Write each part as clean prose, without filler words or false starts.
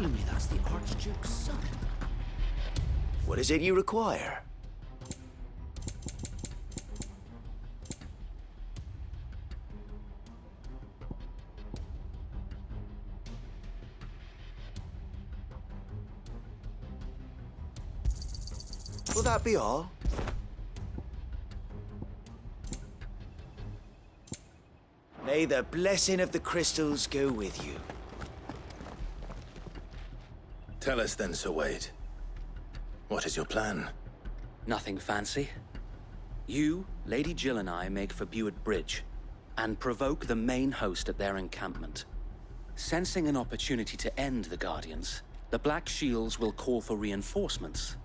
telling me that's the Archduke's son? What is it you require? Will that be all? May the blessing of the crystals go with you. Tell us then, Sir Wade. What is your plan? Nothing fancy. You, Lady Jill and I make for Buett Bridge and provoke the main host at their encampment. Sensing an opportunity to end the Guardians, the Black Shields will call for reinforcements,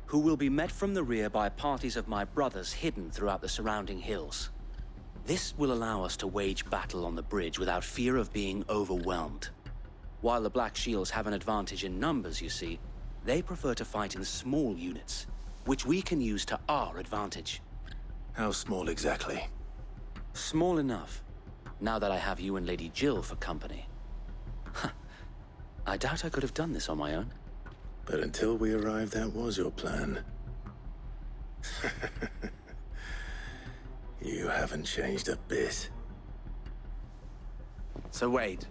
who will be met from the rear by parties of my brothers hidden throughout the surrounding hills. This will allow us to wage battle on the bridge without fear of being overwhelmed. While the Black Shields have an advantage in numbers, you see, they prefer to fight in small units, which we can use to our advantage. How small exactly? Small enough, now that I have you and Lady Jill for company. I doubt I could have done this on my own. But until we arrived, that was your plan. You haven't changed a bit. So Wade,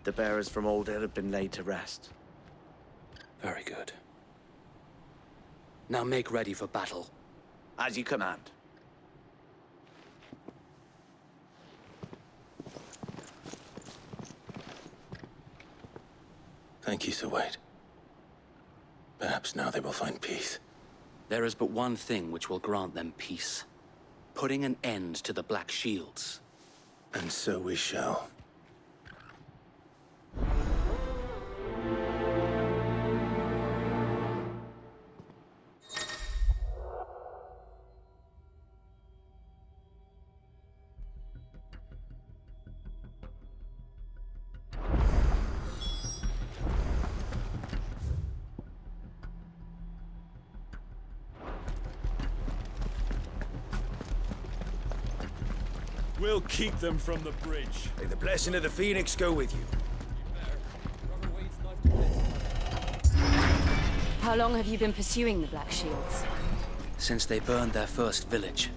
the bearers from Old Hill have been laid to rest. Very good. Now make ready for battle. As you command. Thank you, Sir Wade. Perhaps now they will find peace. There is but one thing which will grant them peace. Putting an end to the Black Shields. And so we shall. We'll keep them from the bridge. May the blessing of the Phoenix go with you. How long have you been pursuing the Black Shields? Since they burned their first village.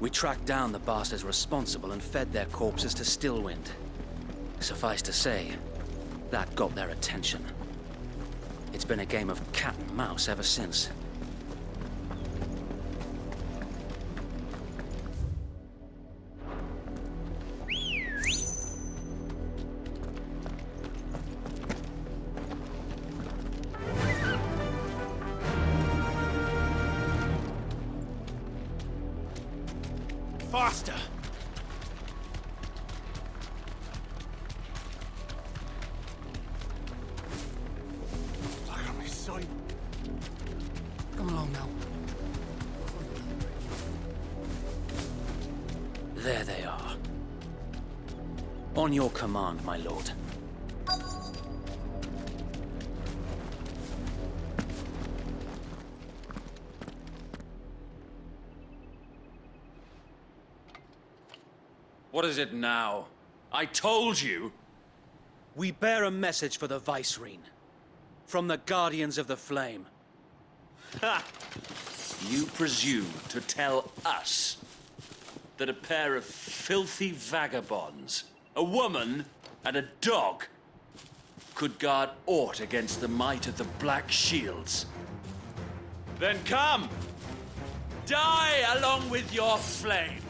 We tracked down the bastards responsible and fed their corpses to Stillwind. Suffice to say, that got their attention. It's been a game of cat and mouse ever since. Faster! Look on my side. Come along now. There they are. On your command, my lord. What is it now? I told you! We bear a message for the Vicereine. From the Guardians of the Flame. Ha! You presume to tell us that a pair of filthy vagabonds, a woman and a dog, could guard aught against the might of the Black Shields? Then come! Die along with your flame!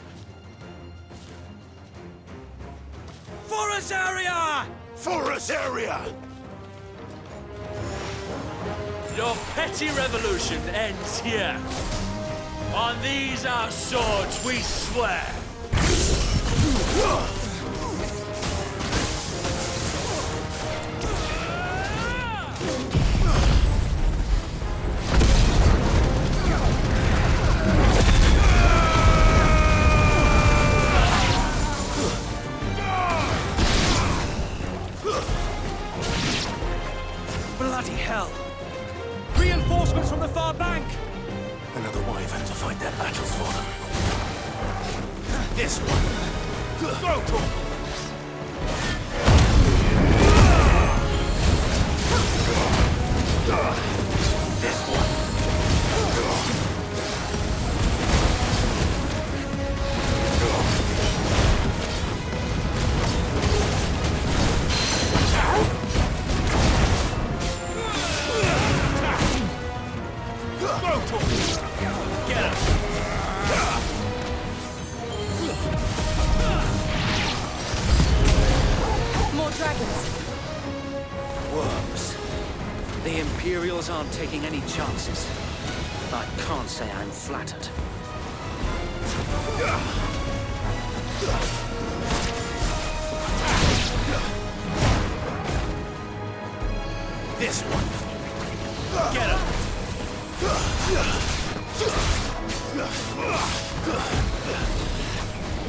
For us area! For us area! Your petty revolution ends here. On these our swords we swear. Bloody hell! Reinforcements from the far bank! Another wyvern to fight their battles for them. This one! Go! rebels aren't taking any chances. I can't say I'm flattered. This one. Get him.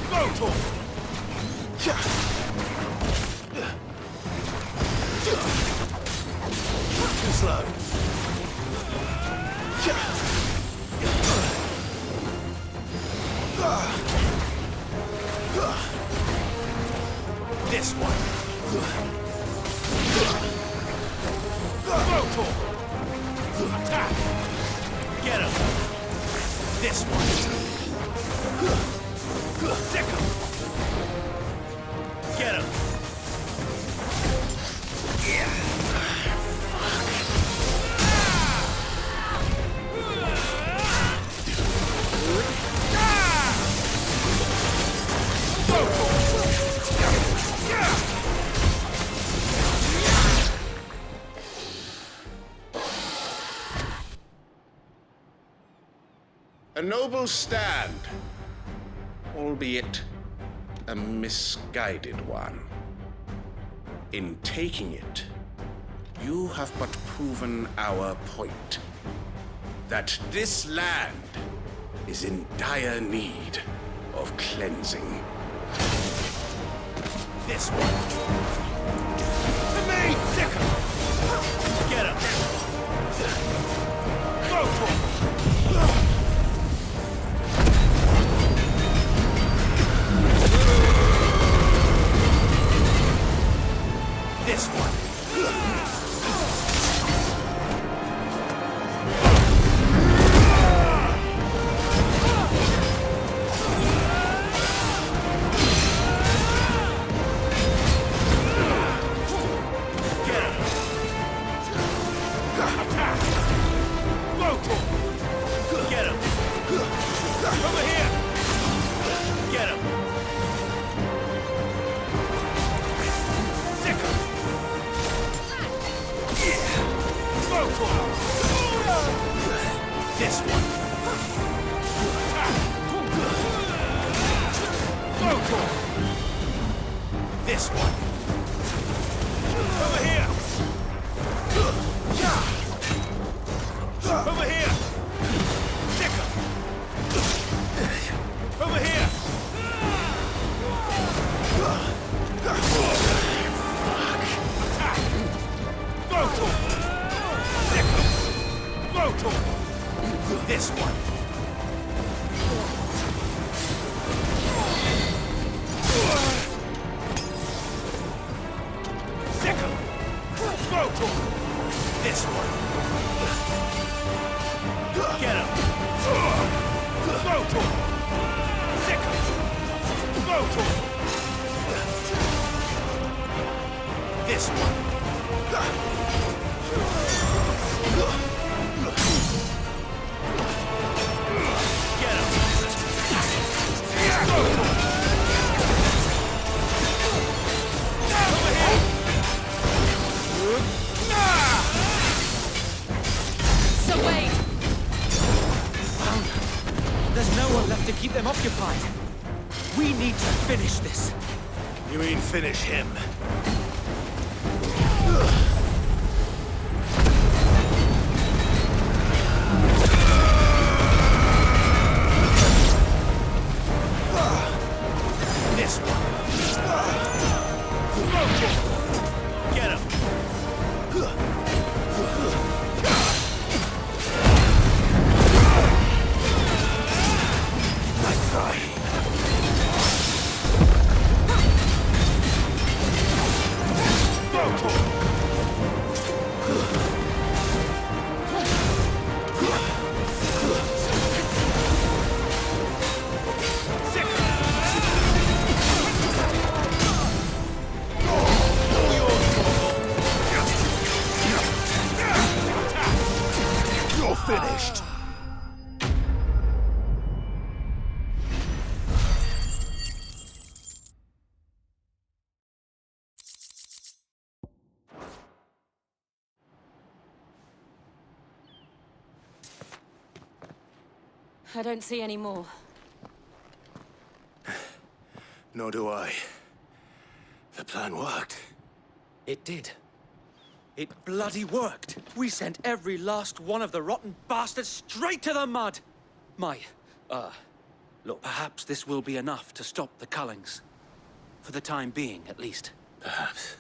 Go to him. Too slow. This one. Go to him. Attack. Get him. This one. Sick him. Get him. A noble stand, albeit a misguided one. In taking it, you have but proven our point. That this land is in dire need of cleansing. This one. To me! Sick him! Get him! Go for him! This one. This one. Go for it. This one. Over here. Over here. Sick him. Over here. Attack. Go for it. Sick him. Go to him. This one. Sick him. Go to him. This one. Get him. Go to him. Sick him. Go to him. This one. Get him! Go! Over here! So wait! There's no one left to keep them occupied. We need to finish this. You mean finish him? This one. Get him. Nice try. Go to him. Finished. I don't see any more. Nor do I. The plan worked. It did. It bloody worked. We sent every last one of the rotten bastards straight to the mud. Look, perhaps this will be enough to stop the Cullings. For the time being, at least. Perhaps.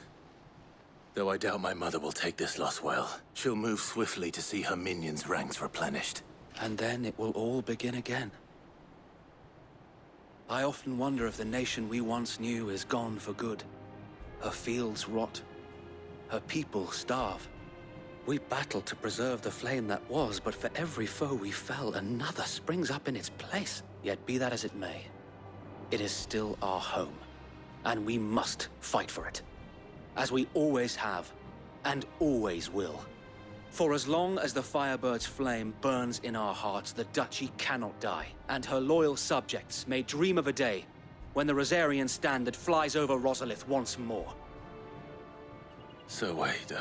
Though I doubt my mother will take this loss well. She'll move swiftly to see her minions' ranks replenished. And then it will all begin again. I often wonder if the nation we once knew is gone for good. Her fields rot. Her people starve. We battled to preserve the flame that was, but for every foe we fell, another springs up in its place. Yet be that as it may, it is still our home, and we must fight for it. As we always have, and always will. For as long as the Firebird's flame burns in our hearts, the Duchy cannot die, and her loyal subjects may dream of a day when the Rosarian standard flies over Rosalith once more. So wait,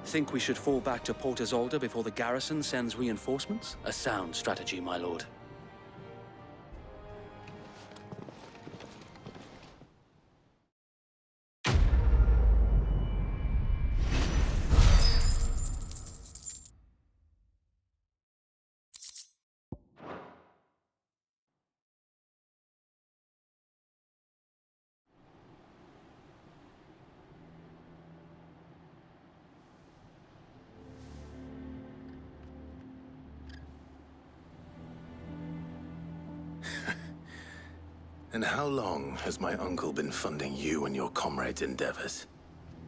Think we should fall back to Port Isolde before the garrison sends reinforcements? A sound strategy, my lord. And how long has my uncle been funding you and your comrades' endeavors?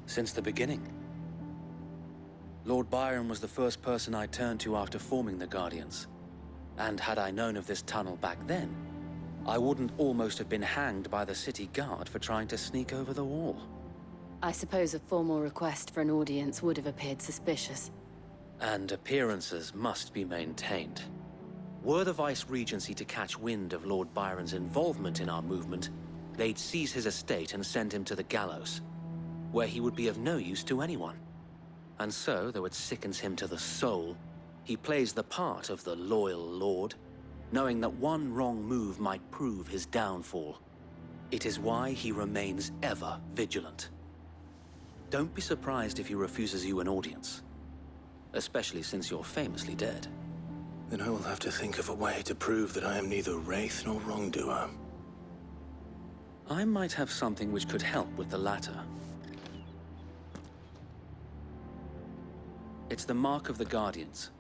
Since the beginning. Lord Byron was the first person I turned to after forming the Guardians. And had I known of this tunnel back then, I wouldn't almost have been hanged by the city guard for trying to sneak over the wall. I suppose a formal request for an audience would have appeared suspicious. And appearances must be maintained. Were the Vice-Regency to catch wind of Lord Byron's involvement in our movement, they'd seize his estate and send him to the gallows, where he would be of no use to anyone. And so, though it sickens him to the soul, he plays the part of the loyal lord, knowing that one wrong move might prove his downfall. It is why he remains ever vigilant. Don't be surprised if he refuses you an audience, especially since you're famously dead. Then I will have to think of a way to prove that I am neither wraith nor wrongdoer. I might have something which could help with the latter. It's the mark of the Guardians.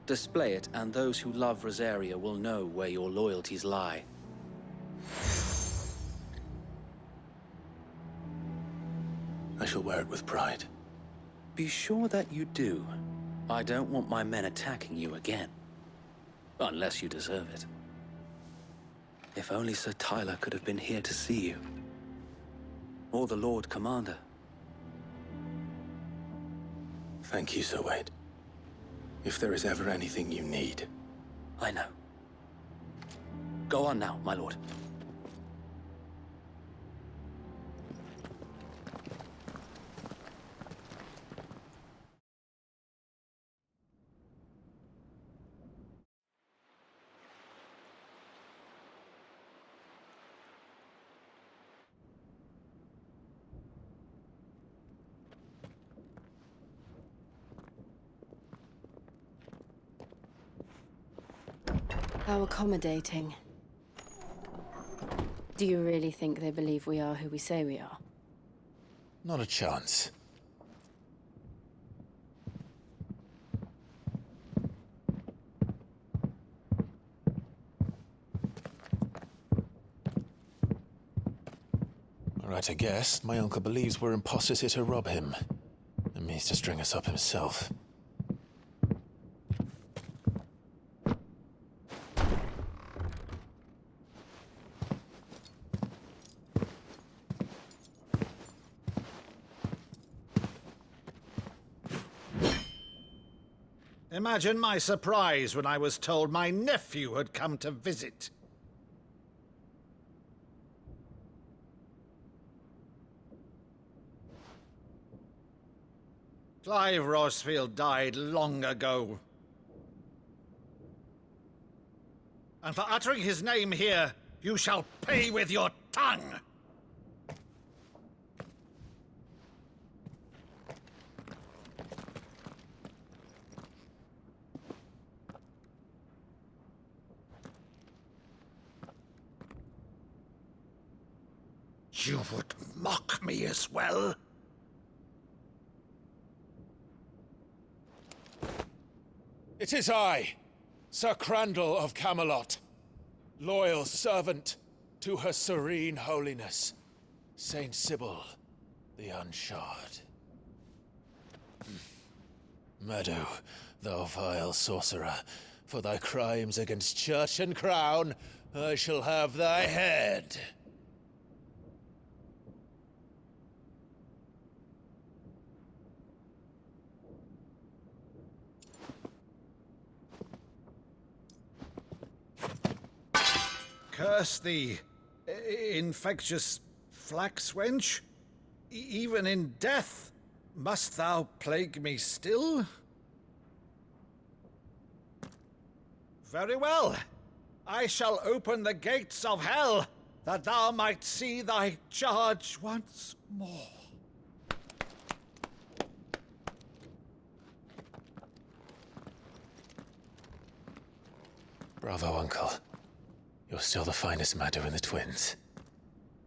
Display it, and those who love Rosaria will know where your loyalties lie. I shall wear it with pride. Be sure that you do. I don't want my men attacking you again. Unless you deserve it. If only Sir Tyler could have been here to see you. Or the Lord Commander. Thank you, Sir Wade. If there is ever anything you need. I know. Go on now, my lord. How accommodating. Do you really think they believe we are who we say we are? Not a chance. Right, I guess. My uncle believes we're imposters here to rob him. And means to string us up himself. Imagine my surprise when I was told my nephew had come to visit. Clive Rosfield died long ago. And for uttering his name here, you shall pay with your tongue! You would mock me as well? It is I, Sir Crandall of Camelot, loyal servant to Her Serene Holiness, Saint Sybil the Unshod. Meadow, thou vile sorcerer, for thy crimes against church and crown, I shall have thy head. Curse thee, infectious flax wench. Even in death, must thou plague me still? Very well. I shall open the gates of hell, that thou might see thy charge once more. Bravo, Uncle. You're still the finest Meadow in the twins.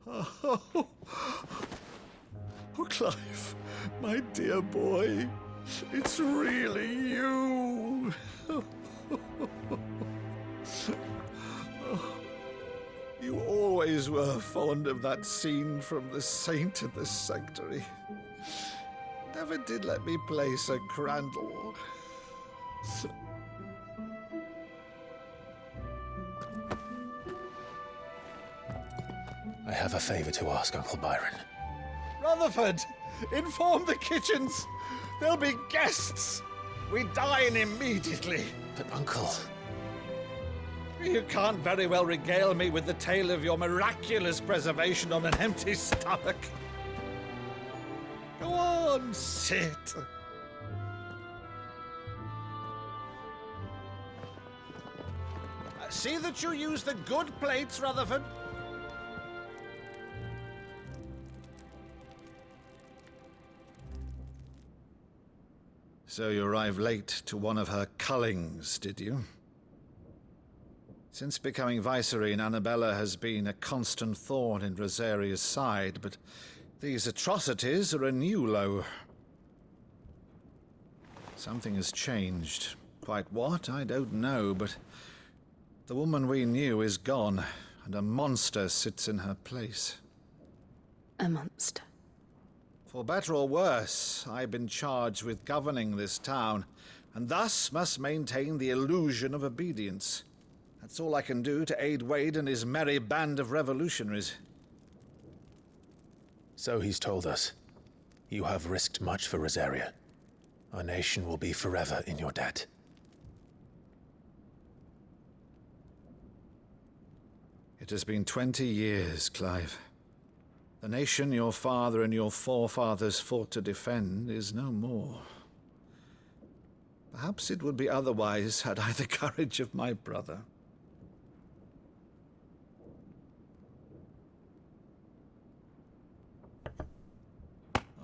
Oh, Clive, my dear boy, it's really you. You always were fond of that scene from The Saint in the Sanctuary. Never did let me play Sir Crandall. I have a favor to ask, Uncle Byron. Rutherford, inform the kitchens. There'll be guests. We dine immediately. But, Uncle... You can't very well regale me with the tale of your miraculous preservation on an empty stomach. Go on, sit. See that you use the good plates, Rutherford. So you arrived late to one of her cullings, did you? Since becoming Vicereine, Annabella has been a constant thorn in Rosaria's side, but these atrocities are a new low. Something has changed. Quite what, I don't know, but the woman we knew is gone, and a monster sits in her place. A monster. For better or worse, I've been charged with governing this town, and thus must maintain the illusion of obedience. That's all I can do to aid Wade and his merry band of revolutionaries. So he's told us. You have risked much for Rosaria. Our nation will be forever in your debt. It has been 20 years, Clive. The nation your father and your forefathers fought to defend is no more. Perhaps it would be otherwise had I the courage of my brother.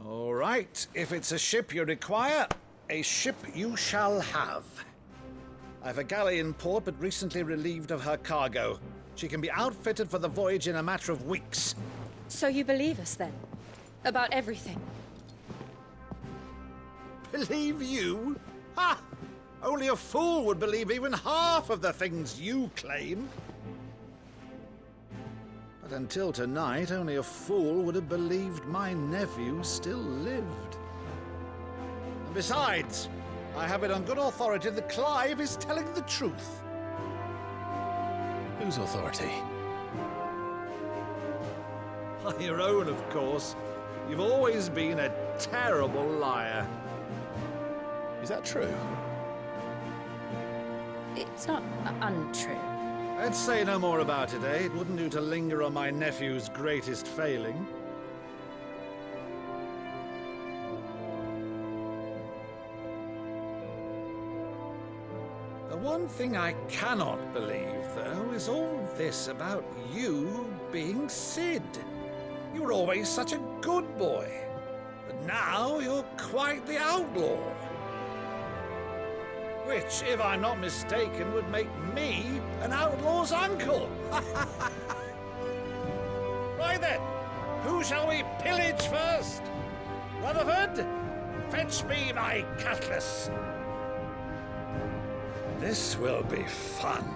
All right, if it's a ship you require, a ship you shall have. I've a galley in port, but recently relieved of her cargo. She can be outfitted for the voyage in a matter of weeks. So you believe us, then? About everything? Believe you? Ha! Only a fool would believe even half of the things you claim. But until tonight, only a fool would have believed my nephew still lived. And besides, I have it on good authority that Clive is telling the truth. Whose authority? Your own, of course. You've always been a terrible liar. Is that true? It's not untrue. Let's say no more about it, eh? It wouldn't do to linger on my nephew's greatest failing. The one one thing I cannot believe, though, is all this about you being Sid. You were always such a good boy, but now you're quite the outlaw. Which, if I'm not mistaken, would make me an outlaw's uncle. Right then, who shall we pillage first? Rutherford, fetch me my cutlass. This will be fun.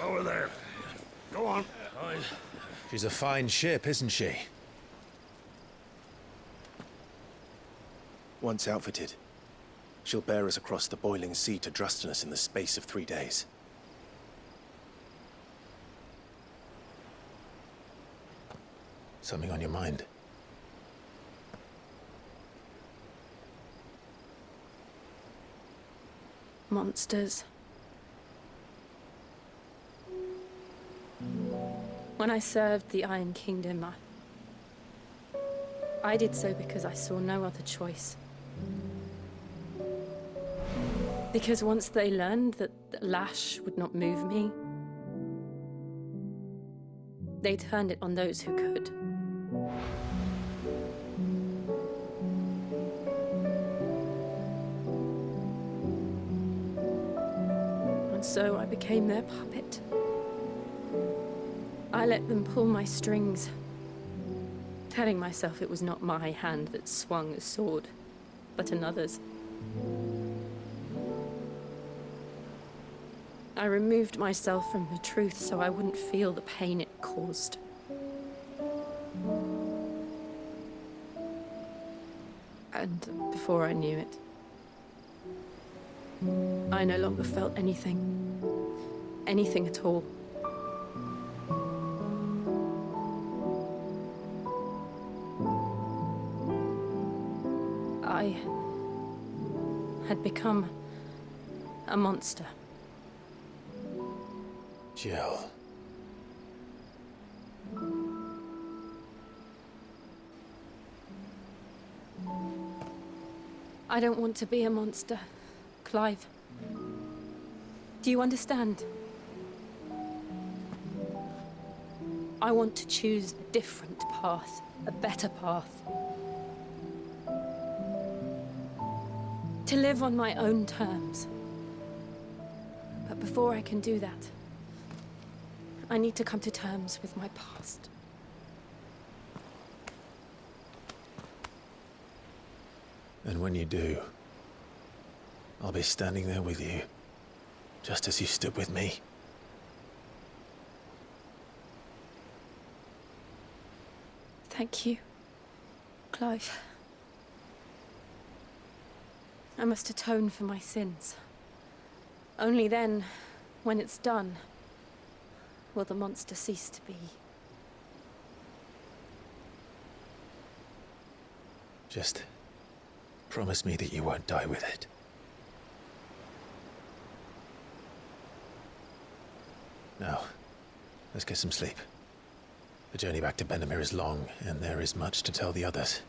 Over there. Go on. She's a fine ship, isn't she? Once outfitted, she'll bear us across the boiling sea to Drustinus in the space of 3 days. Something on your mind? Monsters. When I served the Iron Kingdom, I did so because I saw no other choice. Because once they learned that the lash would not move me, they turned it on those who could. And so I became their puppet. I let them pull my strings, telling myself it was not my hand that swung a sword, but another's. I removed myself from the truth so I wouldn't feel the pain it caused. And before I knew it, I no longer felt anything. Anything at all. I had become a monster. Jill. I don't want to be a monster, Clive. Do you understand? I want to choose a different path, a better path. To live on my own terms. But before I can do that, I need to come to terms with my past. And when you do, I'll be standing there with you, just as you stood with me. Thank you, Clive. I must atone for my sins. Only then, when it's done, will the monster cease to be. Just promise me that you won't die with it. Now, let's get some sleep. The journey back to Benamir is long, and there is much to tell the others.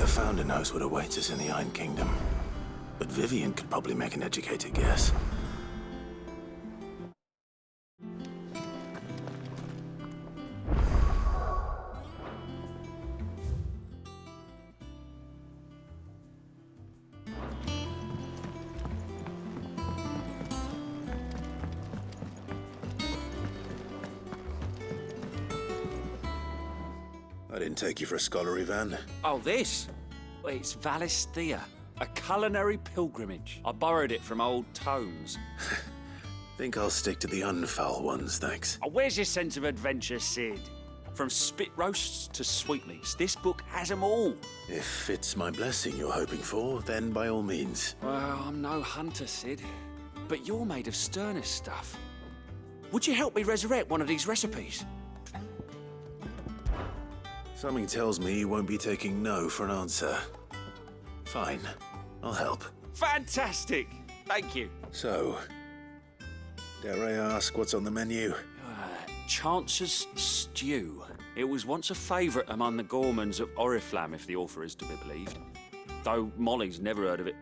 the Founder knows what awaits us in the Iron Kingdom. But Vivian could probably make an educated guess. I didn't take you for a scholarly van. Oh, this? Well, it's Valisthea, a culinary pilgrimage. I borrowed it from old tomes. Think I'll stick to the unfoul ones, thanks. Oh, where's your sense of adventure, Sid? From spit roasts to sweetmeats, this book has them all. If it's my blessing you're hoping for, then by all means. Well, I'm no hunter, Sid. But you're made of sterner stuff. Would you help me resurrect one of these recipes? Something tells me you won't be taking no for an answer. Fine, I'll help. Fantastic! Thank you. So, dare I ask what's on the menu? Chance's Stew. It was once a favourite among the gourmands of Oriflamme, if the author is to be believed. Though Molly's never heard of it.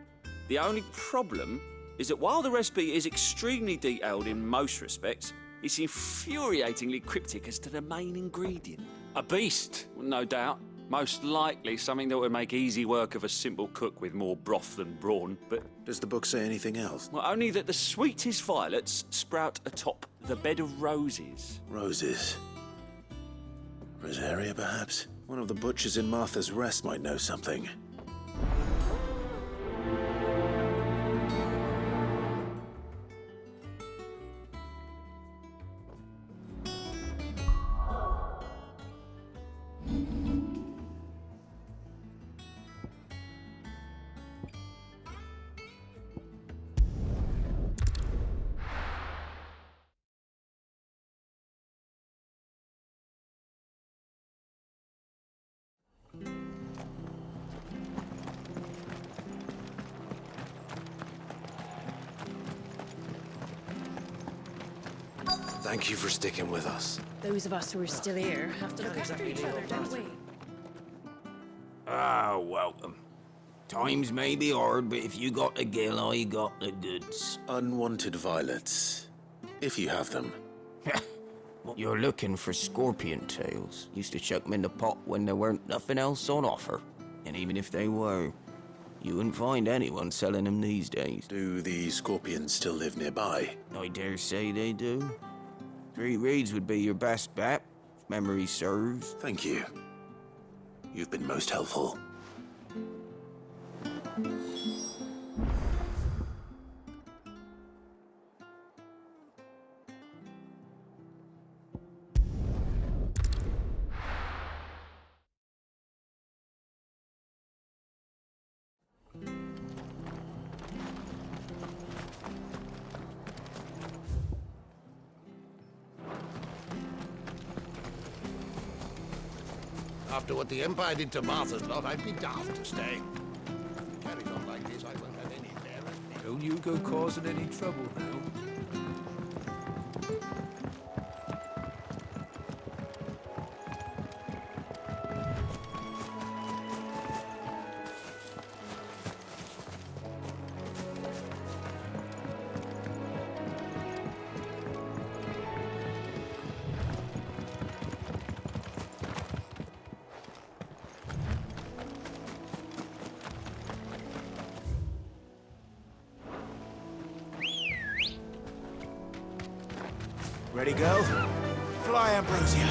The only problem is that while the recipe is extremely detailed in most respects, it's infuriatingly cryptic as to the main ingredient. A beast, no doubt. Most likely something that would make easy work of a simple cook with more broth than brawn, but... Does the book say anything else? Well, only that the sweetest violets sprout atop the bed of roses. Roses. Rosaria, perhaps? One of the butchers in Martha's Rest might know something. Thank you for sticking with us. Those of us who are still here have to look after each other, don't we? Ah, welcome. Times may be hard, but if you got the gill, I got the goods. Unwanted violets. If you have them. You're looking for scorpion tails. Used to chuck them in the pot when there weren't nothing else on offer. And even if they were, you wouldn't find anyone selling them these days. Do the scorpions still live nearby? I dare say they do. 3 Reeds would be your best bet, if memory serves. Thank you. You've been most helpful. After what the Empire did to Martha's lot, I'd be daft to stay. If it carries on like this, I won't have any bearers. Don't you go causing any trouble now. Ready, go? Fly, Ambrosia.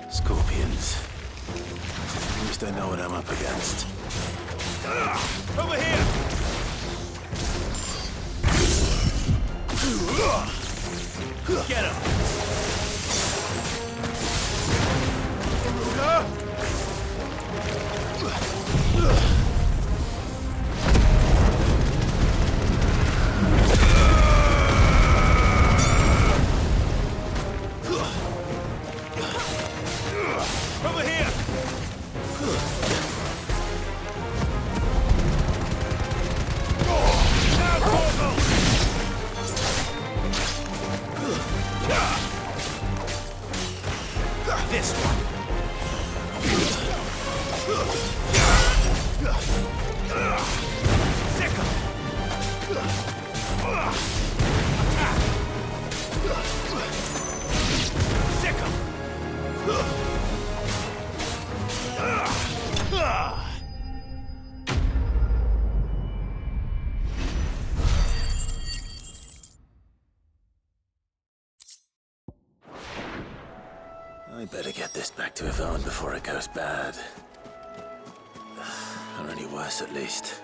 Scorpions. At least I know what I'm up against. Over here! Get him! Over this one! I better get this back to Yvonne before it goes bad. Or any worse, at least.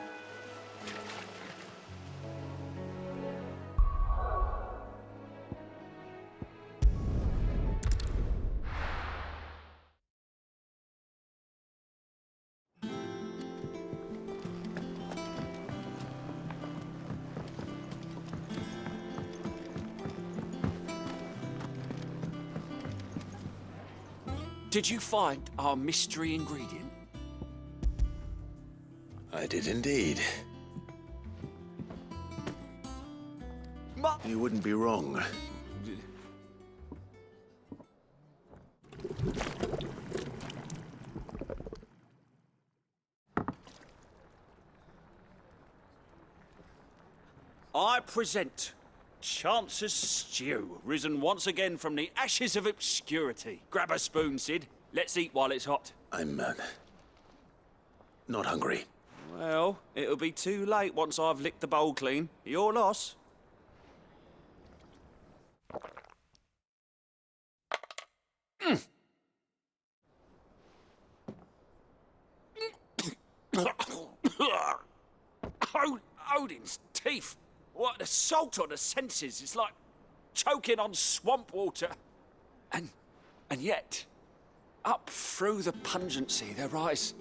Did you find our mystery ingredient? I did indeed. You wouldn't be wrong. I present Chance's Stew, risen once again from the ashes of obscurity. Grab a spoon, Sid. Let's eat while it's hot. I'm, not hungry. Well, it'll be too late once I've licked the bowl clean. Your loss. Odin's teeth. What an assault on the senses. It's like choking on swamp water. And yet, up through the pungency, there rise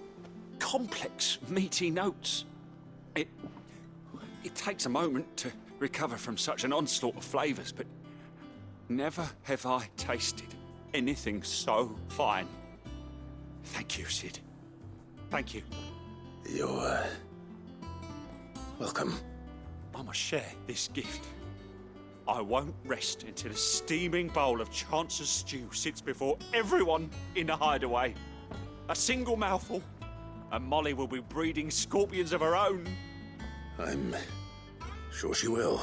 complex, meaty notes. It takes a moment to recover from such an onslaught of flavours, but never have I tasted anything so fine. Thank you, Sid. Thank you. You're, welcome. I must share this gift. I won't rest until a steaming bowl of Chance's stew sits before everyone in the hideaway. A single mouthful, and Molly will be breeding scorpions of her own. I'm sure she will.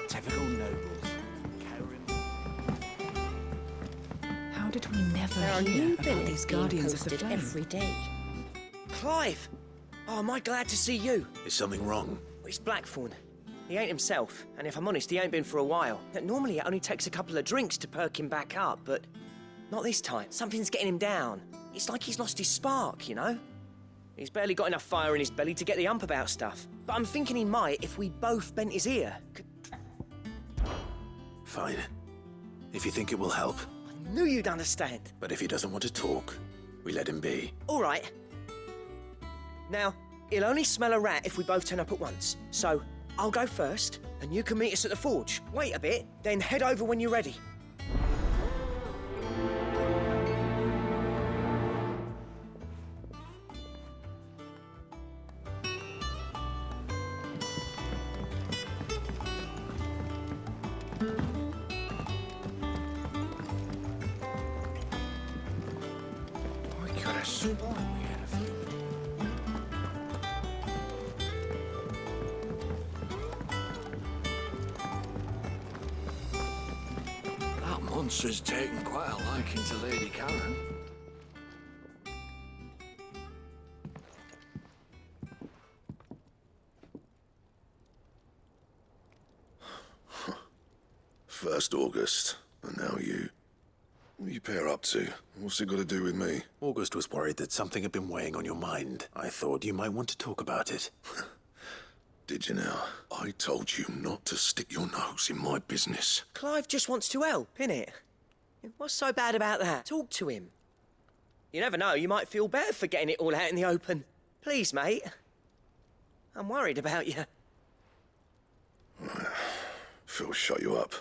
Typical nobles. How did we never There are hear new about billets these being Guardians of the posted Flame? every day. Clive! Oh, am I glad to see you? Is something wrong? It's Blackthorn. He ain't himself, and if I'm honest, he ain't been for a while. Normally, it only takes a couple of drinks to perk him back up, but not this time. Something's getting him down. It's like he's lost his spark, you know? He's barely got enough fire in his belly to get the ump about stuff. But I'm thinking he might if we both bent his ear. Fine. If you think it will help. I knew you'd understand. But if he doesn't want to talk, we let him be. All right. Now, he'll only smell a rat if we both turn up at once. So, I'll go first, and you can meet us at the forge. Wait a bit, then head over when you're ready. I could have sworn we had a few. That monster's taken quite a liking to Lady Karen. First August, and now you. What are you pair up to? What's it got to do with me? August was worried that something had been weighing on your mind. I thought you might want to talk about it. Did you now? I told you not to stick your nose in my business. Clive just wants to help, innit? What's so bad about that? Talk to him. You never know, you might feel better for getting it all out in the open. Please, mate. I'm worried about you. Phil shut you up.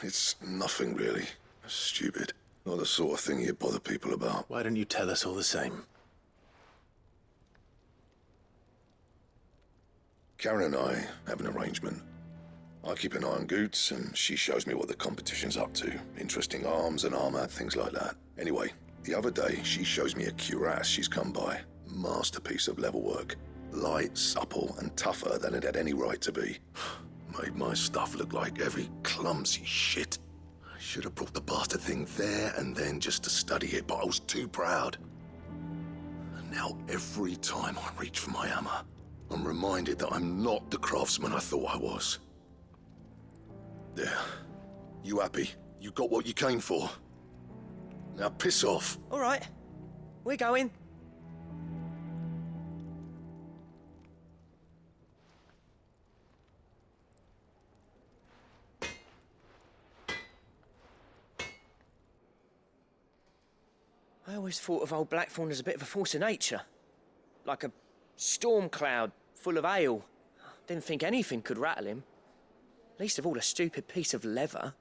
It's nothing really. Stupid. Not the sort of thing you bother people about. Why don't you tell us all the same? Karen and I have an arrangement. I keep an eye on Goots, and she shows me what the competition's up to. Interesting arms and armor, things like that. Anyway, the other day, she shows me a cuirass she's come by. Masterpiece of level work. Light, supple, and tougher than it had any right to be. Made my stuff look like every clumsy shit. I should have brought the bastard thing there and then just to study it, but I was too proud. And now every time I reach for my hammer, I'm reminded that I'm not the craftsman I thought I was. There. You happy? You got what you came for? Now piss off. All right. We're going. I always thought of old Blackthorn as a bit of a force of nature. Like a storm cloud full of hail. Didn't think anything could rattle him. Least of all a stupid piece of leather.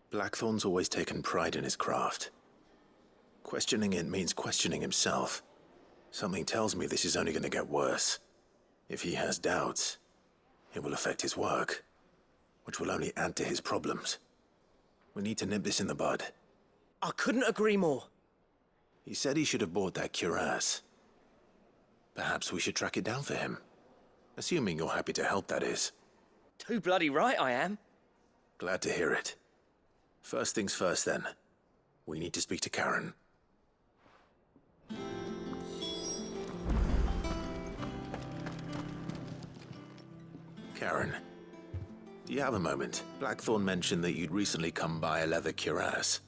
Blackthorn's always taken pride in his craft. Questioning it means questioning himself. Something tells me this is only going to get worse. If he has doubts, it will affect his work, which will only add to his problems. We need to nip this in the bud. I couldn't agree more. He said he should have bought that cuirass. Perhaps we should track it down for him. Assuming you're happy to help, that is. Too bloody right I am. Glad to hear it. First things first, then. We need to speak to Karen. Karen, do you have a moment? Blackthorn mentioned that you'd recently come by a leather cuirass.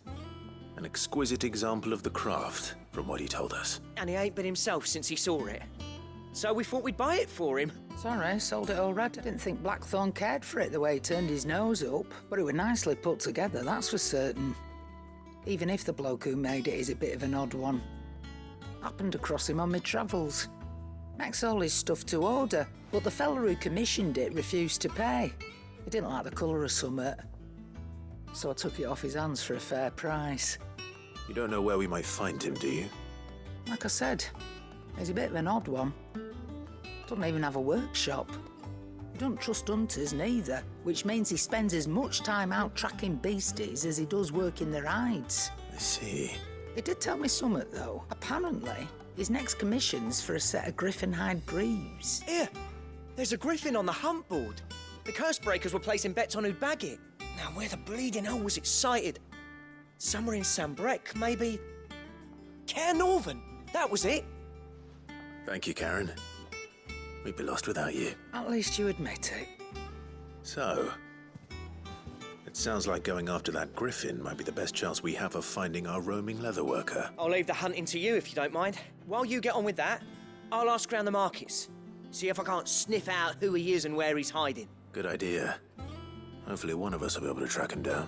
An exquisite example of the craft, from what he told us. And he ain't been himself since he saw it. So we thought we'd buy it for him. Sorry, sold it already. Didn't think Blackthorn cared for it the way he turned his nose up, but it was nicely put together, that's for certain. Even if the bloke who made it is a bit of an odd one. Happened across him on my travels. Makes all his stuff to order, but the fella who commissioned it refused to pay. He didn't like the colour of summit. So I took it off his hands for a fair price. You don't know where we might find him, do you? Like I said, he's a bit of an odd one. Doesn't even have a workshop. He don't trust hunters neither, which means he spends as much time out tracking beasties as he does working their hides. I see. He did tell me something, though. Apparently, his next commission's for a set of griffin hide greaves. Here, there's a griffin on the hunt board. The curse breakers were placing bets on who'd bag it. Now, where the bleeding hell was excited? Somewhere in Sambrec, maybe? Care Northern, that was it. Thank you, Karen. We'd be lost without you. At least you admit it. So, it sounds like going after that griffin might be the best chance we have of finding our roaming leather worker. I'll leave the hunting to you if you don't mind. While you get on with that, I'll ask around the markets. See if I can't sniff out who he is and where he's hiding. Good idea. Hopefully one of us will be able to track him down.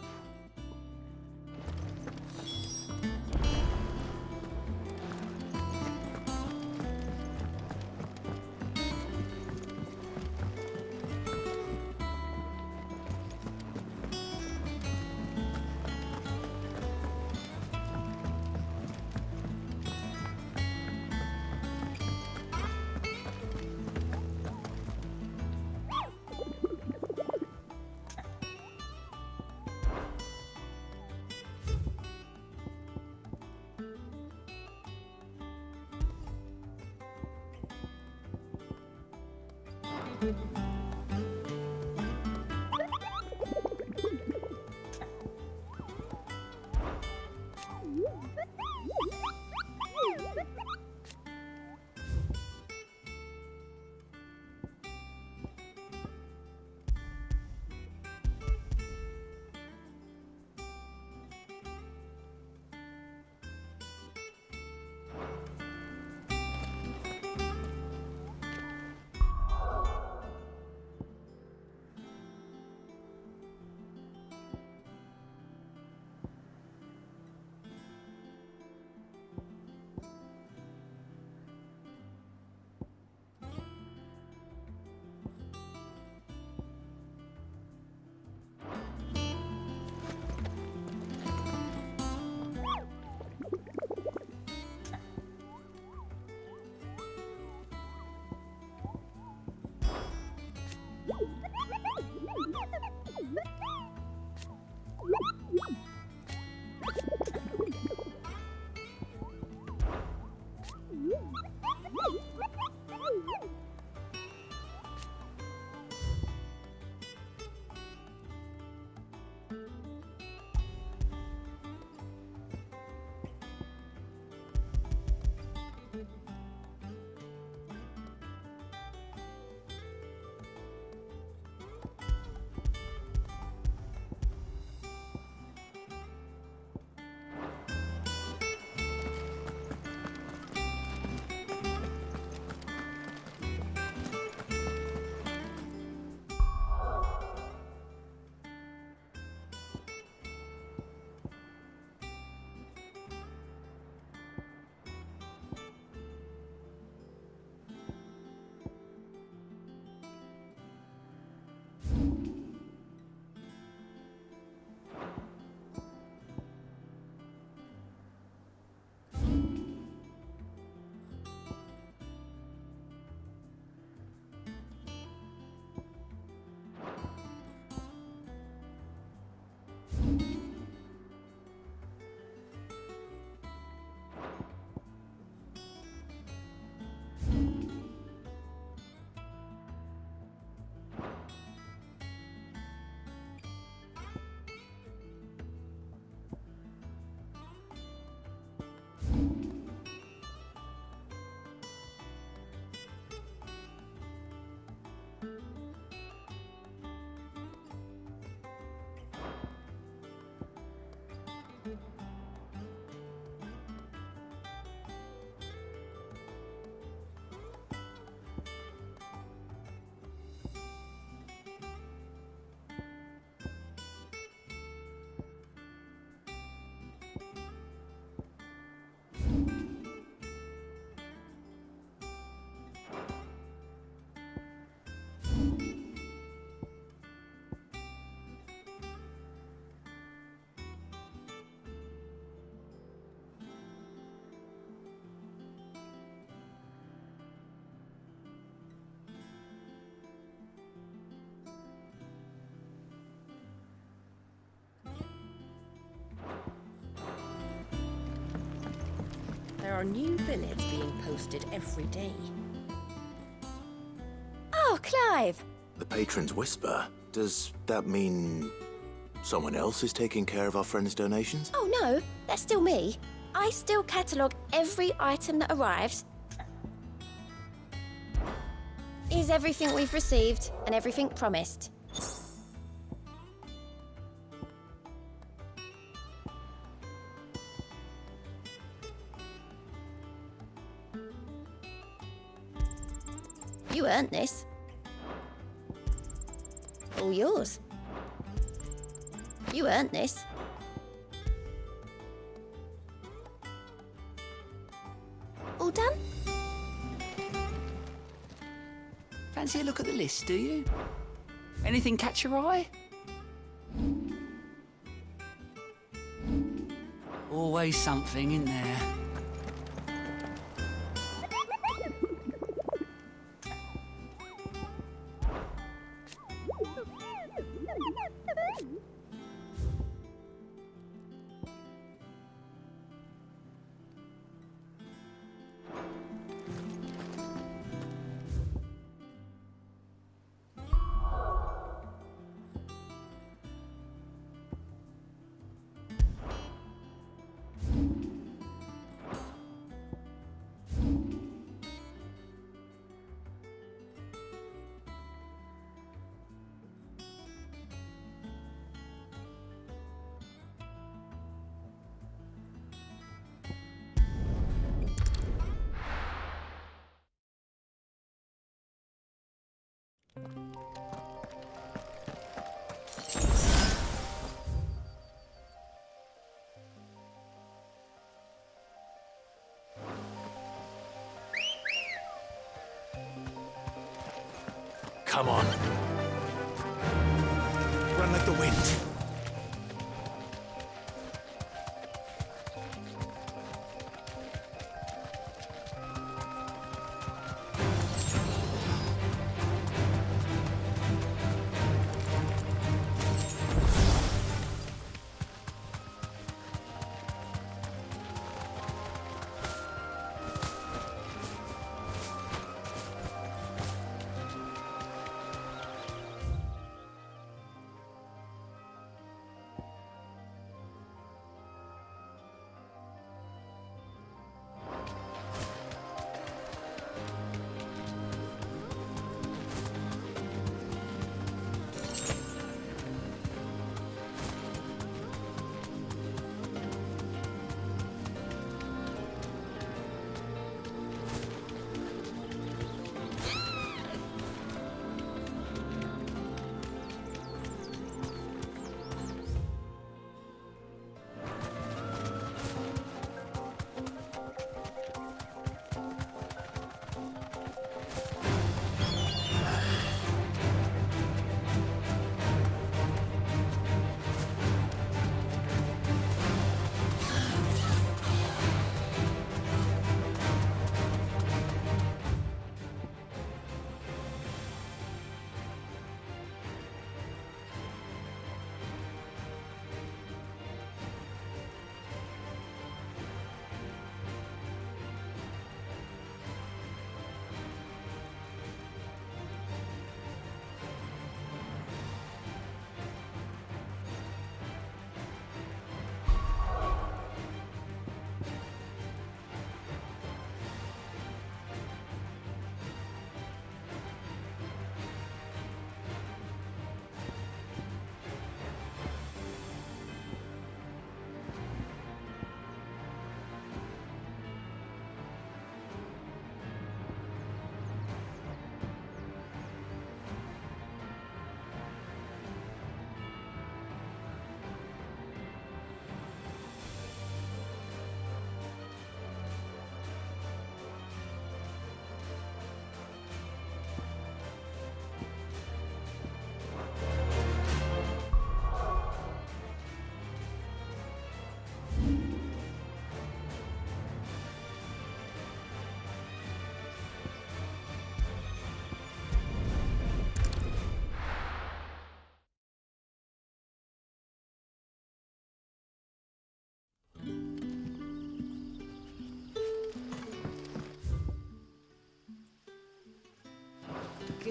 There are new billets being posted every day. Oh, Clive! The patron's whisper. Does that mean someone else is taking care of our friend's donations? Oh no, that's still me. I still catalogue every item that arrives. Is everything we've received and everything promised. You earned this. All yours. You earned this. All done? Fancy a look at the list, do you? Anything catch your eye? Always something in there. Come on. Run like the wind.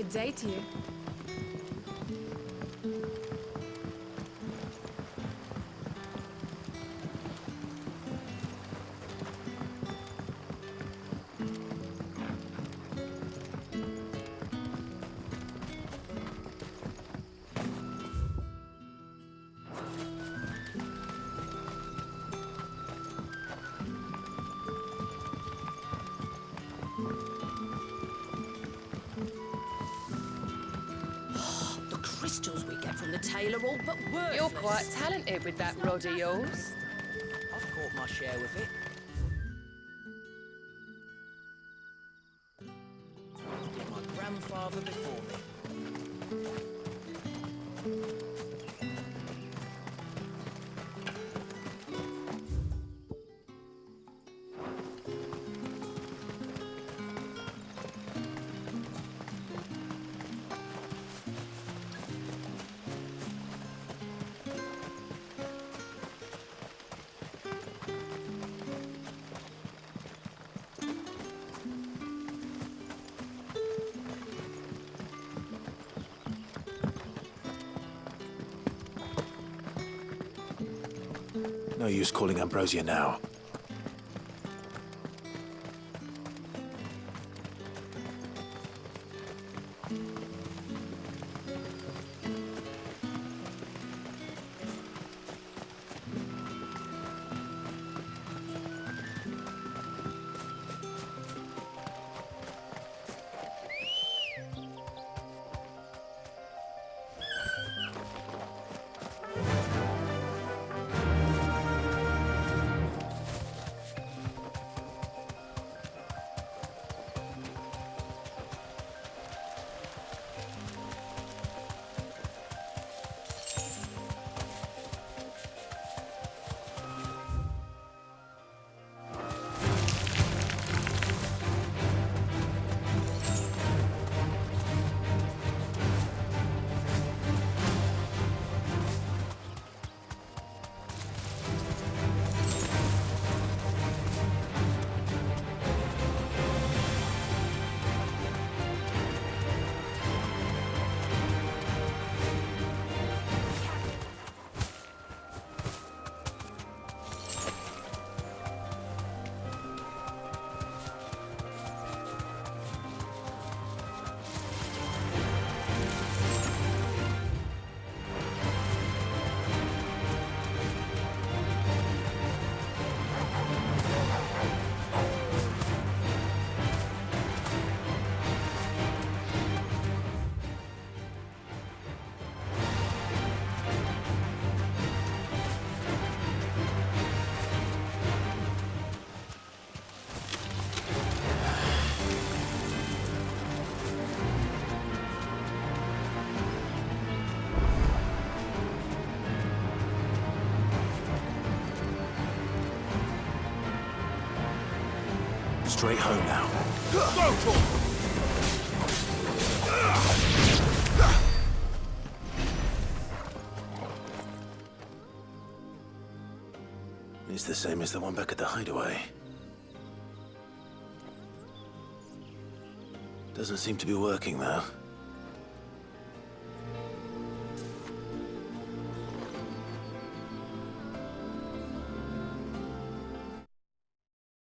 Good day to you. Crystals we get from the tailor all but worthless. You're quite talented with that rod of yours. I've caught my share with it. Did my grandfather before me. No use calling Ambrosia now. Straight home now. It's the same as the one back at the hideaway. Doesn't seem to be working, though.